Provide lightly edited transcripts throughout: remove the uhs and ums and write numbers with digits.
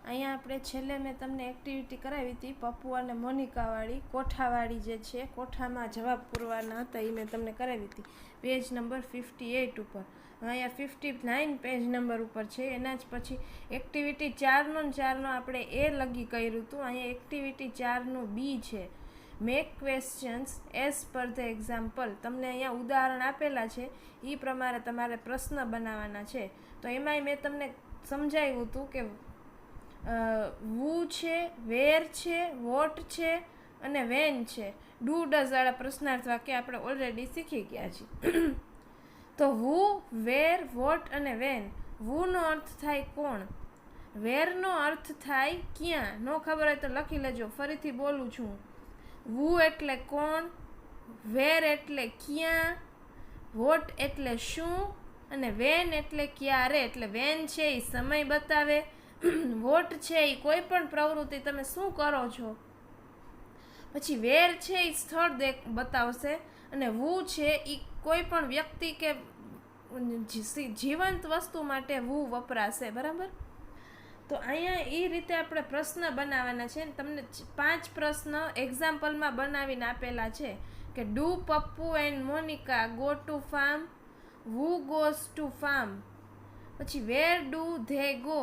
અહીંયા આપણે છેલ્લે મેં તમને એક્ટિવિટી કરાવી હતી પપ્પુ અને મોનિકાવાળી, કોઠાવાળી જે છે, કોઠામાં જવાબ પૂરવાના હતા, એ મેં તમને કરાવી હતી પેજ નંબર 58 ઉપર. અહીંયા 59 પેજ નંબર ઉપર છે. એના જ પછી એક્ટિવિટી 4 આપણે એ લગી કર્યું હતું. અહીંયા એક્ટિવિટી 4 બી છે, make questions as per the example. તમને અહીંયા ઉદાહરણ આપેલા છે, એ પ્રમાણે તમારે પ્રશ્ન બનાવવાના છે. તો એમાંય મેં તમને સમજાવ્યું હતું કે વુ છે, વેર છે, વોટ છે અને વેન છે. ડુ ડઝ વાળા પ્રશ્નાર્થ વાક્ય આપણે ઓલરેડી શીખી ગયા છીએ. તો વુ, વેર, વોટ અને વેન. વુનો અર્થ થાય કોણ, વેરનો અર્થ થાય ક્યાં. ન ખબર હોય તો લખી લેજો, ફરીથી બોલું છું. વુ એટલે કોણ, વેર એટલે ક્યાં, વોટ એટલે શું અને વેન એટલે ક્યારે. એટલે વેન છે એ સમય બતાવે, વોટ છે એ કોઈ પણ પ્રવૃત્તિ તમે શું કરો છો. પછી વેર છે એ સ્થળ બતાવશે અને વુ છે એ કોઈ પણ વ્યક્તિ કે જીવંત વસ્તુ માટે વુ વપરાશે. બરાબર. તો અહીંયા એ રીતે આપણે પ્રશ્ન બનાવવાના છે. તમને 5 પ્રશ્ન એક્ઝામ્પલમાં બનાવીને આપેલા છે કે do Pappu and Monica go to farm, who goes to farm. પછી વેર ડુ ધે ગો.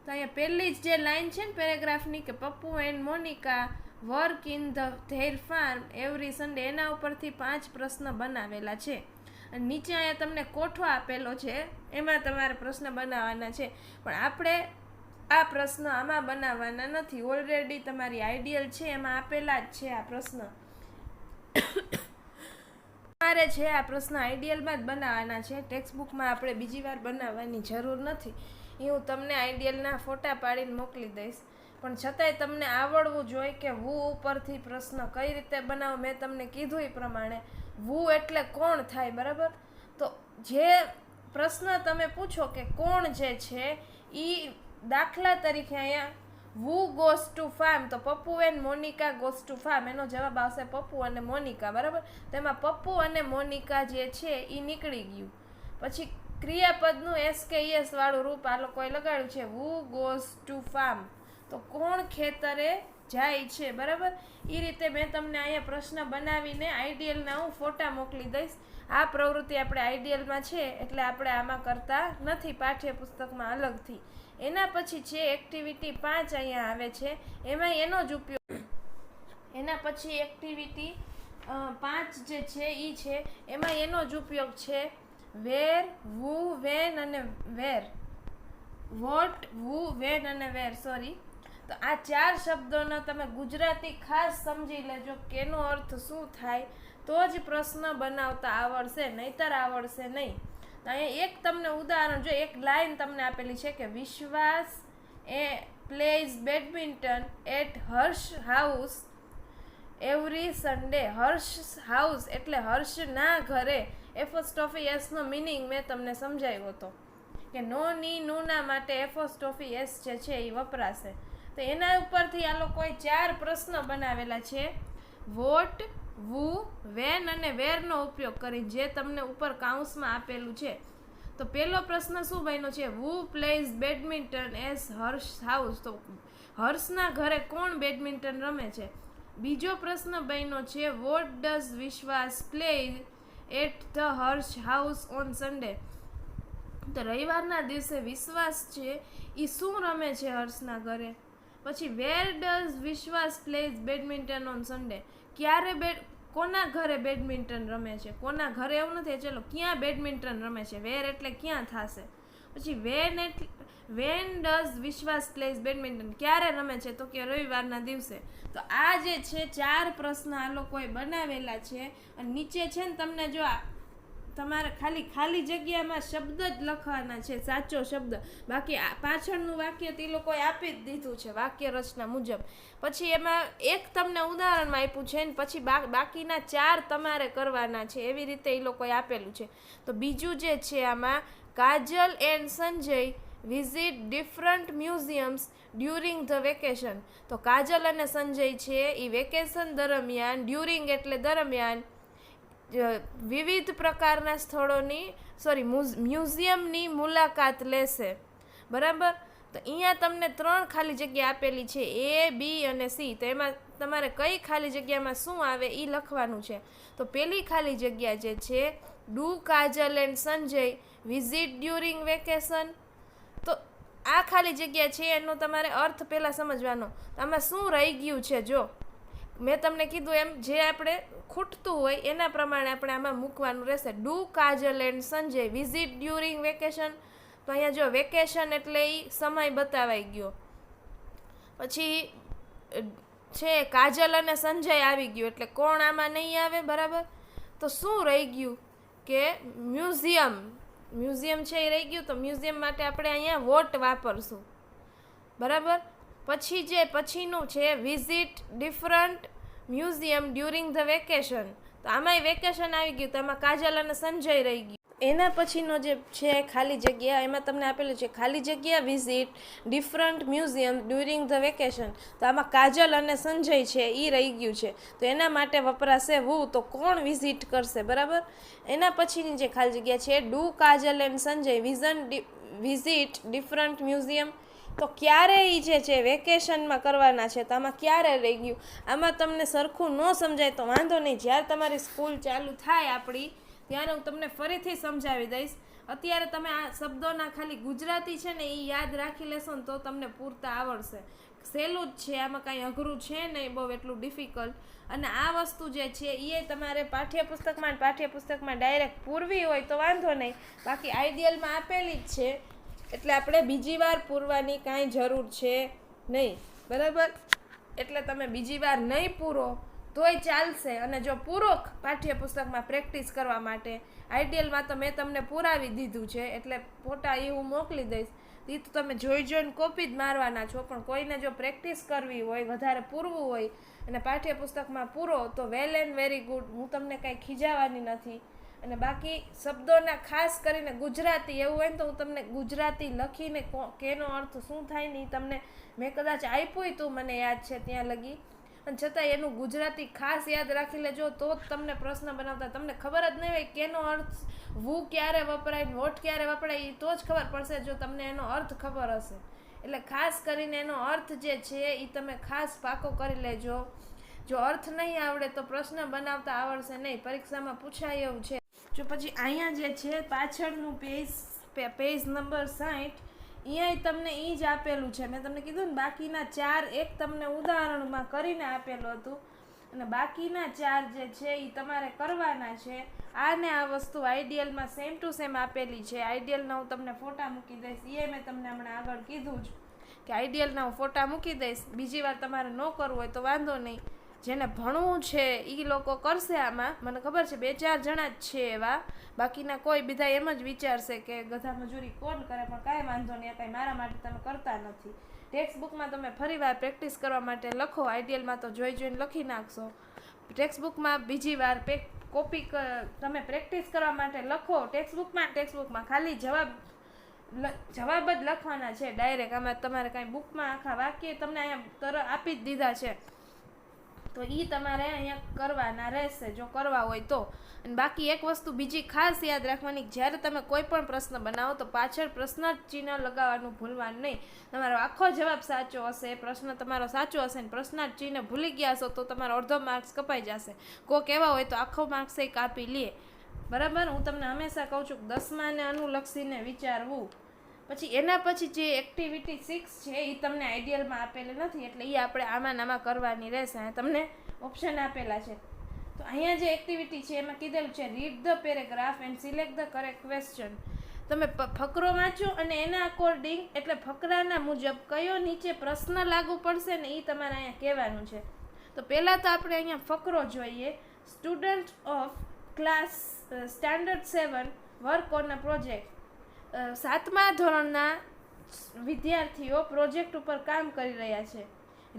તો અહીંયા પહેલી જ જે લાઈન છે ને પેરેગ્રાફની કે Pappu and Monica work in their farm every Sunday, એના ઉપરથી 5 પ્રશ્ન બનાવેલા છે. અને નીચે અહીંયા તમને કોઠો આપેલો છે, એમાં તમારે પ્રશ્ન બનાવવાના છે. પણ આપણે આ પ્રશ્ન આમાં બનાવવાના નથી, ઓલરેડી તમારી આઈડિયલ છે એમાં આપેલા જ છે આ પ્રશ્ન. તમારે છે આ પ્રશ્ન આઈડિયલમાં જ બનાવવાના છે, ટેક્સ્ટબુકમાં આપણે બીજી વાર બનાવવાની જરૂર નથી. એ હું તમને આઈડિયલના ફોટા પાડીને મોકલી દઈશ. પણ છતાંય તમને આવડવું જોઈએ કે વુ ઉપરથી પ્રશ્ન કઈ રીતે બનાવો. મેં તમને કીધું એ પ્રમાણે વુ એટલે કોણ થાય. બરાબર. તો જે પ્રશ્ન તમે પૂછો કે કોણ જે છે એ, દાખલા તરીકે અહીંયા વુ ગોઝ ટુ ફાર્મ, તો Pappu and Monica goes to farm, એનો જવાબ આવશે પપ્પુ અને મોનિકા. બરાબર. તેમાં પપ્પુ અને મોનિકા જે છે એ નીકળી ગયું. પછી ક્રિયાપદનું SKES વાળું રૂપ આ લોકોએ લગાડ્યું છે, વુ ગોઝ ટુ ફાર્મ, તો કોણ ખેતરે જાય છે. બરાબર. એ રીતે મેં તમને અહીંયા પ્રશ્ન બનાવીને આઈડિયલના હું ફોટા મોકલી દઈશ. આ પ્રવૃત્તિ આપણે આઈડિયલમાં છે એટલે આપણે આમાં કરતા નથી, પાઠ્યપુસ્તકમાં અલગથી. એના પછી છે એક્ટિવિટી 5 અહીંયા આવે છે, એમાં એનો જ ઉપયોગ. એના પછી એક્ટિવિટી 5 જે છે એ છે, એમાં એનો જ ઉપયોગ છે વેર, વુ, વેન અને વેર. વોટ, વુ, વેન અને વેર, સોરી. તો આ 4 શબ્દોનો તમે ગુજરાતી ખાસ સમજી લેજો કે એનો અર્થ શું થાય, તો જ પ્રશ્ન બનાવતા આવડશે, નહીતર આવડશે નહીં. તો અહીંયા એક તમને ઉદાહરણ જો, એક લાઈન તમને આપેલી છે કે વિશ્વાસ એ plays badminton at Harsh house every Sunday. Harsh house એટલે હર્ષના ઘરે. એપોસ્ટ્રોફી નો મિનિંગ મેં તમને સમજાવ્યો હતો કે નો ની નુના માટે એપોસ્ટ્રોફી એસ જે છે એ વપરાશે. તો એના ઉપરથી આ લોકોએ 4 પ્રશ્ન બનાવેલા છે, વોટ, વુ, વેન અને વેરનો ઉપયોગ કરી, જે તમને ઉપર કાઉન્સમાં આપેલું છે. તો પહેલો પ્રશ્ન શું બન્યો છે, વુ પ્લેઝ બેડમિન્ટન એઝ હર્ષ હાઉસ, તો હર્ષના ઘરે કોણ બેડમિન્ટન રમે છે. બીજો પ્રશ્ન બન્યો છે, what does Vishwas play at the Harsh house on Sunday, તો રવિવારના દિવસે વિશ્વાસ છે એ શું રમે છે હર્ષના ઘરે. પછી વેર ડઝ વિશ્વાસ પ્લેઝ બેડમિન્ટન ઓન સન્ડે, ક્યારે કોના ઘરે બેડમિન્ટન રમે છે. કોના ઘરે એવું નથી, ચલો ક્યાં બેડમિન્ટન રમે છે, વેર એટલે ક્યાં થશે. પછી વેન ડઝ વિશ્વાસ પ્લેઝ બેડમિન્ટન, ક્યારે રમે છે, તો કે રવિવારના દિવસે. તો આ જે છે 4 પ્રશ્ન આ લોકોએ બનાવેલા છે. અને નીચે છે ને તમને જો તમારે ખાલી જગ્યામાં શબ્દ જ લખવાના છે, સાચો શબ્દ. બાકી પાછળનું વાક્ય તે લોકોએ આપી જ દીધું છે વાક્ય રચના મુજબ. પછી એમાં એક તમને ઉદાહરણમાં આપ્યું છે ને પછી બાકીના 4 તમારે કરવાના છે, એવી રીતે એ લોકોએ આપેલું છે. તો બીજું જે છે આમાં, Kajal and Sanjay visit different museums during the vacation. તો કાજલ અને સંજય છે એ વેકેશન દરમિયાન, ડ્યુરિંગ એટલે દરમિયાન, વિવિધ પ્રકારના સ્થળોની મ્યુઝિયમની મુલાકાત લેશે. બરાબર. તો તો અહીંયા તમને 3 ખાલી જગ્યા આપેલી છે, A, B અને C. તો એમાં તમારે કઈ ખાલી જગ્યામાં શું આવે એ લખવાનું છે. તો પહેલી ખાલી જગ્યા જે છે, do Kajal and Sanjay visit during vacation. તો આ ખાલી જગ્યા છે એનો તમારે અર્થ પહેલાં સમજવાનો. તો આમાં શું રહી ગયું છે, જો મેં તમને કીધું એમ જે આપણે ખૂટતું હોય એના પ્રમાણે આપણે આમાં મૂકવાનું રહેશે. Do Kajal and Sanjay visit during vacation. તો અહીંયા જો વેકેશન એટલે એ સમય બતાવાઈ ગયો. પછી છે કાજલ અને સંજય આવી ગયું એટલે કોણ આમાં નહીં આવે, બરાબર. તો શું રહી ગયું કે મ્યુઝિયમ છે એ રહી ગયું. તો મ્યુઝિયમ માટે આપણે અહીંયા વોટ વાપરશું, બરાબર. પછી જે પછીનું છે visit different museum during the vacation. તો આમાંય વેકેશન આવી ગયું, તો આમાં કાજલ અને સંજય રહી ગયું. એના પછીનો જે છે ખાલી જગ્યા, એમાં તમને આપેલું છે ખાલી જગ્યા visit different museum during the vacation. તો આમાં કાજલ અને સંજય છે એ રહી ગયું છે. તો એના માટે વપરાશે વુ. તો કોણ વિઝિટ કરશે, બરાબર. એના પછીની જે ખાલી જગ્યા છે, do Kajal and Sanjay visit different museum. તો ક્યારે એ જે છે વેકેશનમાં કરવાના છે. તો આમાં ક્યારે રહી ગયું. આમાં તમને સરખું ન સમજાય તો વાંધો નહીં, જ્યારે તમારી સ્કૂલ ચાલુ થાય આપણી ત્યારે હું તમને ફરીથી સમજાવી દઈશ. અત્યારે તમે આ શબ્દોના ખાલી ગુજરાતી છે ને એ યાદ રાખી લેશો ને તો તમને પૂરતા આવડશે. સહેલું જ છે, આમાં કાંઈ અઘરું છે નહીં બહુ એટલું ડિફિકલ્ટ. અને આ વસ્તુ જે છે એ તમારે પાઠ્યપુસ્તકમાં ડાયરેક્ટ પૂરવી હોય તો વાંધો નહીં, બાકી આઈડિયલમાં આપેલી જ છે એટલે આપણે બીજી વાર પૂરવાની કાંઈ જરૂર છે નહીં, બરાબર. એટલે તમે બીજી વાર નહીં પૂરો તોય ચાલશે. અને જો પૂરો પાઠ્યપુસ્તકમાં પ્રેક્ટિસ કરવા માટે આઈડિયલમાં તો મેં તમને પુરાવી દીધું છે એટલે ફોટા એ હું મોકલી દઈશ. એ તો તમે જોઈને કોપી જ મારવાના છો. પણ કોઈને જો પ્રેક્ટિસ કરવી હોય, વધારે પૂરવું હોય અને પાઠ્યપુસ્તકમાં પૂરો તો વેલ એન્ડ વેરી ગુડ. હું તમને કાંઈ ખીજાવાની નથી. અને બાકી શબ્દોના ખાસ કરીને ગુજરાતી એવું હોય ને તો હું તમને ગુજરાતી લખીને કેનો અર્થ શું થાય ને એ તમને મેં કદાચ આપ્યું તું, મને યાદ છે ત્યાં લગી. અને છતાં એનું ગુજરાતી ખાસ યાદ રાખી લેજો તો જ તમને પ્રશ્ન બનાવતા તમને ખબર જ નહીં હોય કેનો અર્થ વુ ક્યારે વપરાય, વોટ ક્યારે વપરાય, એ તો જ ખબર પડશે જો તમને એનો અર્થ ખબર હશે. એટલે ખાસ કરીને એનો અર્થ જે છે એ તમે ખાસ પાકો કરી લેજો. જો અર્થ નહીં આવડે તો પ્રશ્ન બનાવતા આવડશે નહીં, પરીક્ષામાં પૂછાય એવું છે. જો પછી અહીંયા જે છે પાછળનું પેજ નંબર 60, અહીંયા તમને એ જ આપેલું છે. મેં તમને કીધું ને બાકીના 4 એક તમને ઉદાહરણમાં કરીને આપેલું હતું અને બાકીના 4 જે છે એ તમારે કરવાના છે. આને આ વસ્તુ આઈડિયલમાં સેમ ટુ સેમ આપેલી છે. આઈડિયલના હું તમને ફોટા મૂકી દઈશ. એ મેં તમને હમણાં આગળ કીધું જ કે આઈડિયલના હું ફોટા મૂકી દઈશ. બીજી વાર તમારે ન કરવું હોય તો વાંધો નહીં, જેને ભણવું છે એ લોકો કરશે. આમાં મને ખબર છે 2-4 જણા જ છે એવા, બાકીના કોઈ બધા એમ જ વિચારશે કે ગધા મજૂરી કોણ કરે. પણ કાંઈ વાંધો નહીં, કાંઈ મારા માટે તમે કરતા નથી. ટેક્સ્ટ બુકમાં તમે ફરીવાર પ્રેક્ટિસ કરવા માટે લખો, આઈડિયલમાં તો જોઈને લખી નાખશો. ટેક્સ્ટ બુકમાં બીજી વાર કોપી તમે પ્રેક્ટિસ કરવા માટે લખો. ટેક્સ્ટ બુકમાં ખાલી જવાબ જ લખવાના છે ડાયરેક્ટ. આમાં તમારે કાંઈ બુકમાં આખા વાક્ય તમને અહીંયા આપી જ દીધા છે તો એ તમારે અહીંયા કરવાના રહેશે જો કરવા હોય તો. અને બાકી એક વસ્તુ બીજી ખાસ યાદ રાખવાની, જ્યારે તમે કોઈ પણ પ્રશ્ન બનાવો તો પાછળ પ્રશ્નાર્થ ચિહ્ન લગાવવાનું ભૂલવાનું નહીં. તમારો આખો જવાબ સાચો હશે, પ્રશ્ન તમારો સાચો હશે ને પ્રશ્નાર્થ ચિહ્ન ભૂલી ગયા હશો તો તમારો અડધો માર્ક્સ કપાઈ જશે. કોક એવા હોય તો આખો માર્ક્સ એ કાપી લે, બરાબર. હું તમને હંમેશા કહું છું કે 10માને અનુલક્ષીને વિચારવું. પછી એના પછી જે એક્ટિવિટી 6 છે એ તમને આઈડિયલમાં આપેલી નથી એટલે એ આપણે આમાં કરવાની રહેશે. તમને ઓપ્શન આપેલા છે. તો અહીંયા જે એક્ટિવિટી છે એમાં કીધેલું છે read the paragraph and select the correct question. તમે ફકરો વાંચો અને એના અકોર્ડિંગ એટલે ફકરાના મુજબ કયો નીચે પ્રશ્ન લાગુ પડશે ને એ તમારે અહીંયા કહેવાનું છે. તો પહેલાં તો આપણે અહીંયા ફકરો જોઈએ. Student of class standard 7 work on a project. 7મા ધોરણના વિદ્યાર્થીઓ પ્રોજેક્ટ ઉપર કામ કરી રહ્યા છે.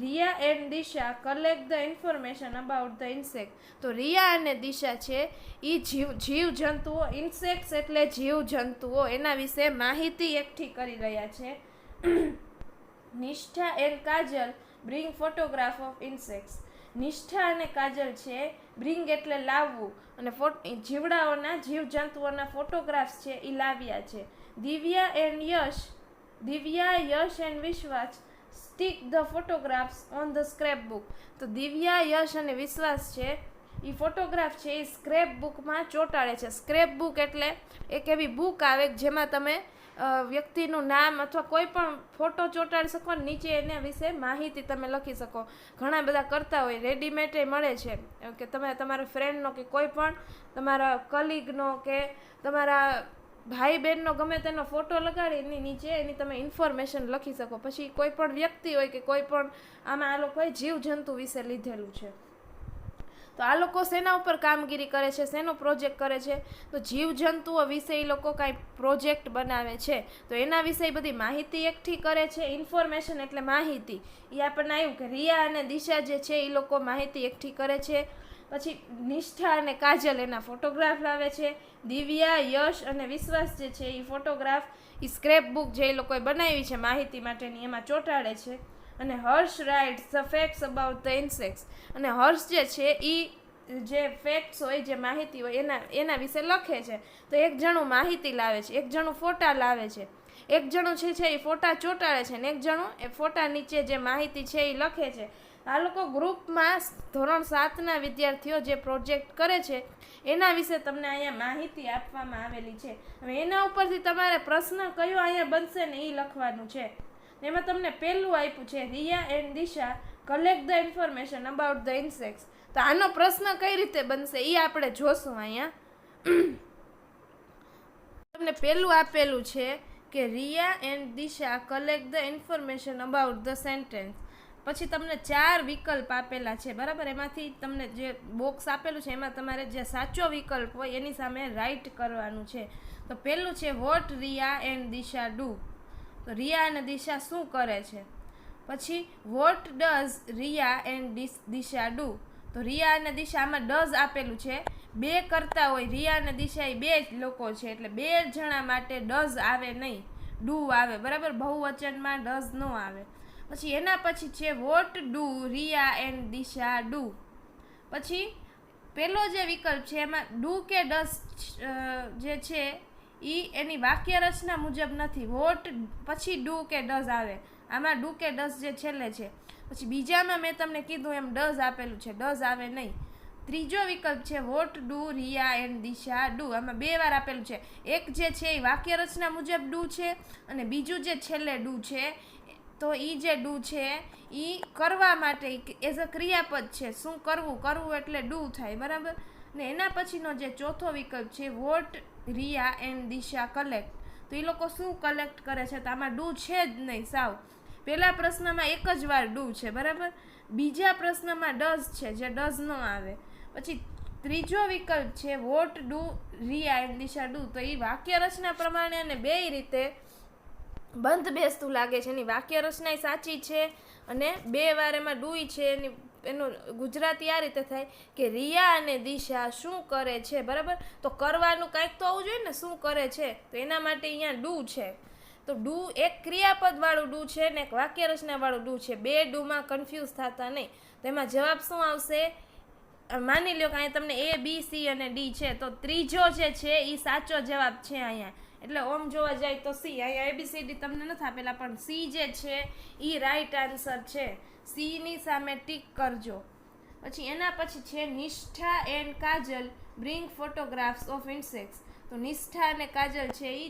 Riya and Disha collect the information about the insect. તો રિયા અને દિશા છે એ જીવજંતુઓ, ઇન્સેક્ટ્સ એટલે જીવજંતુઓ, એના વિશે માહિતી એકઠી કરી રહ્યા છે. નિષ્ઠા and Kajal bring photograph of insects. નિષ્ઠા અને કાજલ છે બ્રિંગ એટલે લાવવું અને જીવડાઓના જીવજંતુઓના ફોટોગ્રાફ્સ છે એ લાવ્યા છે. Divya and Yash Divya, Yash and Vishwas stick the photographs on the scrap book. તો દિવ્યા, યશ અને વિશ્વાસ છે એ ફોટોગ્રાફ છે એ સ્ક્રેપ બુકમાં ચોંટાડે છે. સ્ક્રેપ બુક એટલે એક એવી બુક આવે જેમાં તમે વ્યક્તિનું નામ અથવા કોઈ પણ ફોટો ચોંટાડી શકો, નીચે એના વિશે માહિતી તમે લખી શકો. ઘણા બધા કરતા હોય, રેડીમેડ મળે છે કે તમે તમારા ફ્રેન્ડનો કે કોઈ પણ તમારા કલીગનો કે તમારા ભાઈ બહેનનો ગમે તેનો ફોટો લગાડી એની નીચે એની તમે ઇન્ફોર્મેશન લખી શકો. પછી કોઈ પણ વ્યક્તિ હોય કે કોઈ પણ આમાં આ લોકોએ જીવજંતુ વિશે લીધેલું છે. તો આ લોકો શેના ઉપર કામગીરી કરે છે, શેનો પ્રોજેક્ટ કરે છે? તો જીવજંતુઓ વિશે એ લોકો કાંઈ પ્રોજેક્ટ બનાવે છે. તો એના વિશે બધી માહિતી એકઠી કરે છે. ઇન્ફોર્મેશન એટલે માહિતી. એ આપણને આવ્યું કે રિયા અને દિશા જે છે એ લોકો માહિતી એકઠી કરે છે. પછી નિષ્ઠા અને કાજલ એના ફોટોગ્રાફ લાવે છે. દિવ્યા, યશ અને વિશ્વાસ જે છે એ ફોટોગ્રાફ એ સ્ક્રેપ બુક જે એ લોકોએ બનાવી છે માહિતી માટેની એમાં ચોંટાડે છે. અને Harsh writes the facts about the insects. અને હર્ષ જે છે એ જે ફેક્ટ્સ હોય, જે માહિતી હોય એના વિશે લખે છે. તો એક જણું માહિતી લાવે છે, એક જણું ફોટા લાવે છે, એક જણું છે એ ફોટા ચોંટાડે છે, ને એક જણું એ ફોટા નીચે જે માહિતી છે એ લખે છે. આ લોકો ગ્રુપમાં ધોરણ 7ના વિદ્યાર્થીઓ જે પ્રોજેક્ટ કરે છે એના વિશે તમને અહીંયા માહિતી આપવામાં આવેલી છે. હવે એના ઉપરથી તમારે પ્રશ્ન કયો અહીંયા બનશે ને એ લખવાનું છે. એમાં તમને પહેલું આપ્યું છે Riya and Disha collect the information about the insects. તો આનો પ્રશ્ન કઈ રીતે બનશે એ આપણે જોશું. અહીંયા તમને પહેલું આપેલું છે કે Riya and Disha collect the information about the sentence. પછી તમને 4 વિકલ્પ આપેલા છે, બરાબર? એમાંથી તમને જે બોક્સ આપેલું છે એમાં તમારે જે સાચો વિકલ્પ હોય એની સામે રાઇટ કરવાનું છે. તો પહેલું છે what Riya and Disha do. તો રિયા અને દિશા શું કરે છે? પછી what does Riya and Disha do. તો રિયા અને દિશા આમાં ડઝ આપેલું છે. 2 કરતા હોય, રિયા અને દિશા એ 2 જ લોકો છે એટલે 2 જણા માટે ડઝ આવે નહીં, ડુ આવે, બરાબર? બહુવચનમાં ડઝ ન આવે. પછી એના પછી છે what do Riya and Disha do. પછી પેલો જે વિકલ્પ છે એમાં ડુ કે ડઝ જે છે એની વાક્ય રચના મુજબ નથી. વોટ પછી ડુ કે ડઝ આવે, આમાં ડુ કે ડઝ જે છેલ્લે છે. પછી બીજામાં મેં તમને કીધું એમ ડઝ આપેલું છે, ડઝ આવે નહીં. ત્રીજો વિકલ્પ છે what do Riya and Disha do. આમાં 2 વાર આપેલું છે. એક જે છે એ વાક્ય રચના મુજબ ડુ છે અને બીજું જે છેલ્લે ડુ છે. તો એ જે ડુ છે એ કરવા માટે એઝ અ ક્રિયાપદ છે. શું કરવું? કરવું એટલે ડુ થાય, બરાબર? ને એના પછીનો જે ચોથો વિકલ્પ છે what Riya and Disha collect. તો એ લોકો શું કલેક્ટ કરે છે? તો આમાં ડુ છે જ નહીં સાવ. પહેલા પ્રશ્નમાં એક જ વાર ડુ છે, બરાબર? બીજા પ્રશ્નમાં ડઝ છે જે ડઝ ન આવે. પછી ત્રીજો વિકલ્પ છે what do Riya and Disha do. તો એ વાક્ય રચના પ્રમાણે અને 2 રીતે બંધ બેસતું લાગે છે. એની વાક્ય રચના સાચી છે અને 2 વાર એમાં ડુઈ છે. એનું ગુજરાતી આ રીતે થાય કે રિયા અને દિશા શું કરે છે, બરાબર? તો કરવાનું કાંઈક તો આવવું જોઈએ ને, શું કરે છે? તો એના માટે અહીંયા ડુ છે. તો ડુ એક ક્રિયાપદ વાળું ડુ છે ને એક વાક્ય રચના વાળું ડુ છે. 2 ડુમાં કન્ફ્યુઝ થતા નહીં. તો એમાં જવાબ શું આવશે? માની લો કે અહીંયા તમને A, B, C અને D છે, તો ત્રીજો જે છે એ સાચો જવાબ છે અહીંયા. એટલે ઓમ જોવા જાય તો C. અહીંયા ABCD તમને નથી આપેલા પણ C જે છે એ રાઈટ આન્સર છે. C ની સામે ટીક કરજો. પછી એના પછી છે નિષ્ઠા and Kajal bring photographs of insects. તો નિષ્ઠા અને કાજલ છે એ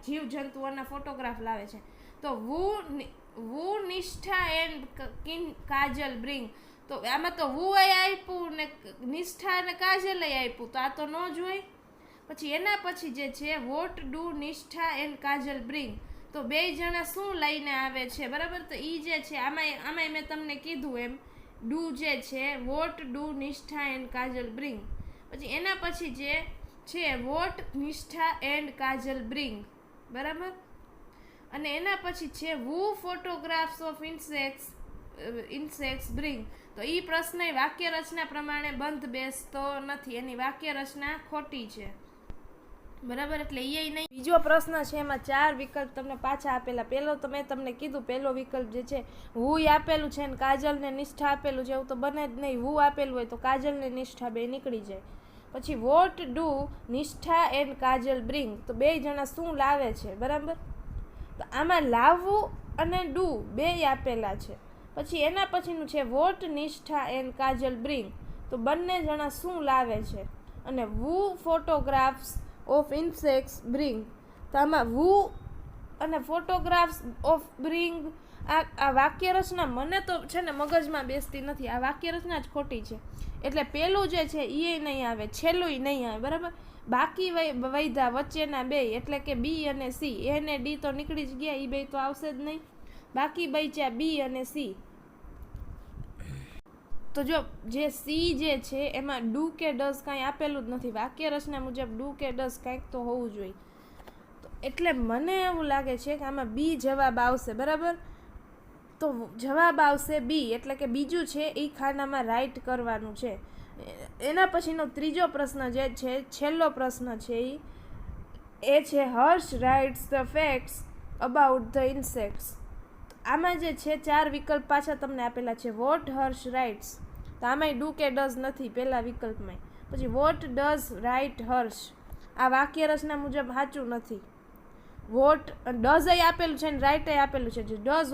જીવજંતુઓના ફોટોગ્રાફ લાવે છે. તો વુ નિષ્ઠા એન્ડ કાજલ બ્રિંગ. તો આમાં તો વુ આપ્યું ને નિષ્ઠા અને કાજલ આપ્યું, તો આ તો ન જ હોય. પછી એના પછી જે છે વોટ ડુ નિષ્ઠા એન્ડ કાજલ બ્રિંગ. તો 2 જણા શું લઈને આવે છે, બરાબર? તો ઈ જે છે આમાં મેં તમને કીધું એમ ડુ જે છે વોટ ડુ નિષ્ઠા એન્ડ કાજલ બ્રિંગ. પછી એના પછી જે છે વોટ નિષ્ઠા એન્ડ કાજલ બ્રિંગ, બરાબર? અને એના પછી છે વુ ફોટોગ્રાફ્સ ઓફ ઇન્સેક્ટ્સ બ્રિંગ. તો એ પ્રશ્ન વાક્ય રચના પ્રમાણે બંધ બેસતો નથી, એની વાક્ય રચના ખોટી છે, બરાબર? એટલે એ નહીં. બીજો પ્રશ્ન છે એમાં 4 વિકલ્પ તમને પાછા આપેલા. પહેલો તો મેં તમને કીધું, પહેલો વિકલ્પ જે છે હું આપેલું છે ને કાજલ ને નિષ્ઠા આપેલું છે, એવું તો બને જ નહીં. હું આપેલું હોય તો કાજલ ને નિષ્ઠા 2 નીકળી જાય. પછી વોટ ડુ નિષ્ઠા એન્ડ કાજલ બ્રિંગ. તો 2 જણા શું લાવે છે, બરાબર? તો આમાં લાવવું અને ડુ બે આપેલા છે. પછી એના પછીનું છે વોટ નિષ્ઠા એન્ડ કાજલ બ્રિંગ, તો બંને જણા શું લાવે છે. અને વુ ફોટોગ્રાફ્સ ઓફ ઇન્સેક્ટ્સ બ્રિંગ, તો આમાં વુ અને ફોટોગ્રાફ્સ ઓફ બ્રિંગ, આ વાક્ય રચના મને તો છે ને મગજમાં બેસતી નથી. આ વાક્ય રચના જ ખોટી છે. એટલે પેલું જે છે એ નહીં આવે, છેલ્લું નહીં આવે, બરાબર. બાકી વૈધા વચ્ચેના બે એટલે કે બી અને સી, એ ને ડી તો નીકળી જ ગયા, એ બે તો આવશે જ નહીં. બાકી બચ્યા બી અને સી. તો જો જે સી જે છે એમાં ડુ કે ડઝ કાંઈ આપેલું જ નથી. વાક્ય રચના મુજબ ડુ કે ડઝ કાંઈક તો હોવું જોઈએ. તો એટલે મને એવું લાગે છે કે આમાં બી જવાબ આવશે, બરાબર. તો જવાબ આવશે બી, એટલે કે બીજું છે એ ખાનામાં રાઈટ કરવાનું છે. એના પછીનો ત્રીજો પ્રશ્ન જે છે, છેલ્લો પ્રશ્ન છે એ છે Harsh writes the facts about the insects. આમાં જે છે 4 વિકલ્પ પાછા તમને આપેલા છે. વોટ હર્ષ રાઇટ્સ, તો આમાંય ડુ કે ડઝ નથી પહેલા વિકલ્પમાં. પછી વોટ ડઝ રાઇટ હર્ષ, આ વાક્ય રચના મુજબ સાચું નથી. વોટ ડઝ આપેલું છે ને રાઇટ આપેલું છે. જો ડઝ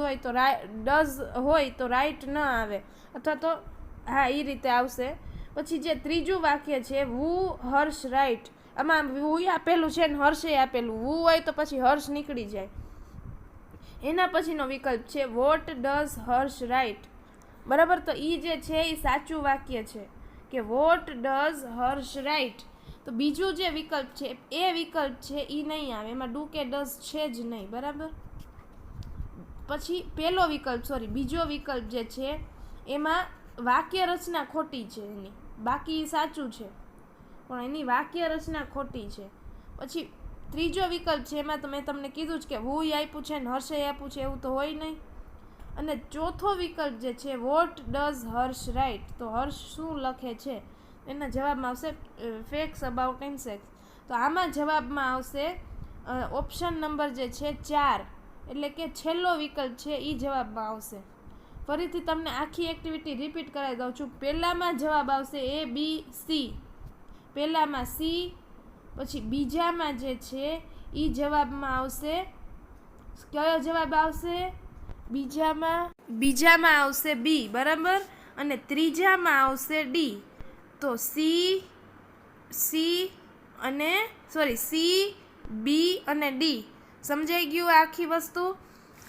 હોય તો રાઇટ ન આવે, અથવા તો હા એ રીતે આવશે. પછી જે ત્રીજું વાક્ય છે વુ હર્ષ રાઇટ, આમાં વુ આપેલું છે ને હર્ષે આપેલું. વુ હોય તો પછી હર્ષ નીકળી જાય. એના પછીનો વિકલ્પ છે વોટ ડઝ હર્ષ રાઇટ, બરાબર. તો એ જે છે એ સાચું વાક્ય છે કે વોટ ડઝ હર્ષ રાઇટ. તો બીજું જે વિકલ્પ છે એ વિકલ્પ છે એ નહીં આવે, એમાં ડુ કે ડઝ છે જ નહીં, બરાબર. પછી બીજો વિકલ્પ જે છે એમાં વાક્ય રચના ખોટી છે એની, બાકી સાચું છે પણ એની વાક્ય રચના ખોટી છે. પછી ત્રીજો વિકલ્પ છે એમાં તો મેં તમને કીધું જ કે વુ આપ્યું છે ને હર્ષે આપ્યું છે, એવું તો હોય નહીં. અને ચોથો વિકલ્પ જે છે વોટ ડઝ હર્ષ રાઇટ, તો હર્ષ શું લખે છે એના જવાબમાં આવશે ફેક્ટ્સ અબાઉટ ઇન્સેક્ટ્સ. તો આમાં જવાબમાં આવશે ઓપ્શન નંબર જે છે 4, એટલે કે છેલ્લો વિકલ્પ છે એ જવાબમાં આવશે. ફરીથી તમને આખી એક્ટિવિટી રિપીટ કરાવી દઉં છું. પહેલામાં જવાબ આવશે એ બી સી, પહેલામાં સી. પછી બીજામાં જે છે એ જવાબમાં આવશે, કયો જવાબ આવશે? બીજામાં આવશે બી, બરાબર. અને ત્રીજામાં આવશે ડી. તો સી બી અને ડી. સમજાઈ ગયું આખી વસ્તુ?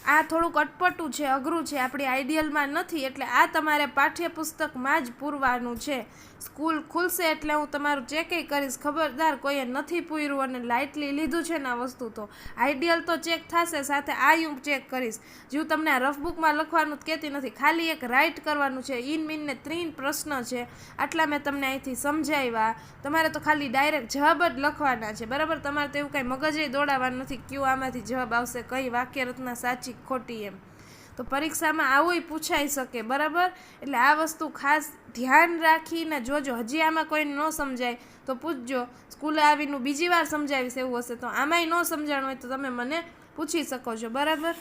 આ થોડુંક અટપટું છે, અઘરું છે, આપણી આઈડિયલમાં નથી. એટલે આ તમારે પાઠ્યપુસ્તકમાં જ પૂરવાનું છે. સ્કૂલ ખુલશે એટલે હું તમારું ચેકેય કરીશ. ખબરદાર કોઈએ નથી પૂર્યું અને લાઇટલી લીધું છે ને આ વસ્તુ, તો આઈડિયલ તો ચેક થશે, સાથે આ હું ચેક કરીશ. જેવું તમને આ રફબુકમાં લખવાનું જ કહેતી નથી, ખાલી એક રાઇટ કરવાનું છે. ઇન 3 પ્રશ્ન છે, આટલા મેં તમને અહીંથી સમજાવ્યા. તમારે તો ખાલી ડાયરેક્ટ જવાબ જ લખવાના છે, બરાબર. તમારે તો એવું કાંઈ મગજે દોડાવવાનું નથી કયું આમાંથી જવાબ આવશે, કઈ વાક્ય રચના સાચી ખોટી એમ. તો પરીક્ષામાં આવુંય પૂછાઈ શકે, બરાબર. એટલે આ વસ્તુ ખાસ ધ્યાન રાખીને જોજો. હજી આમાં કોઈને ન સમજાય તો પૂછજો. સ્કૂલે આવીને બીજી વાર સમજાવીશ એવું હશે તો. આમાંય ન સમજાણું હોય તો તમે મને પૂછી શકો છો, બરાબર.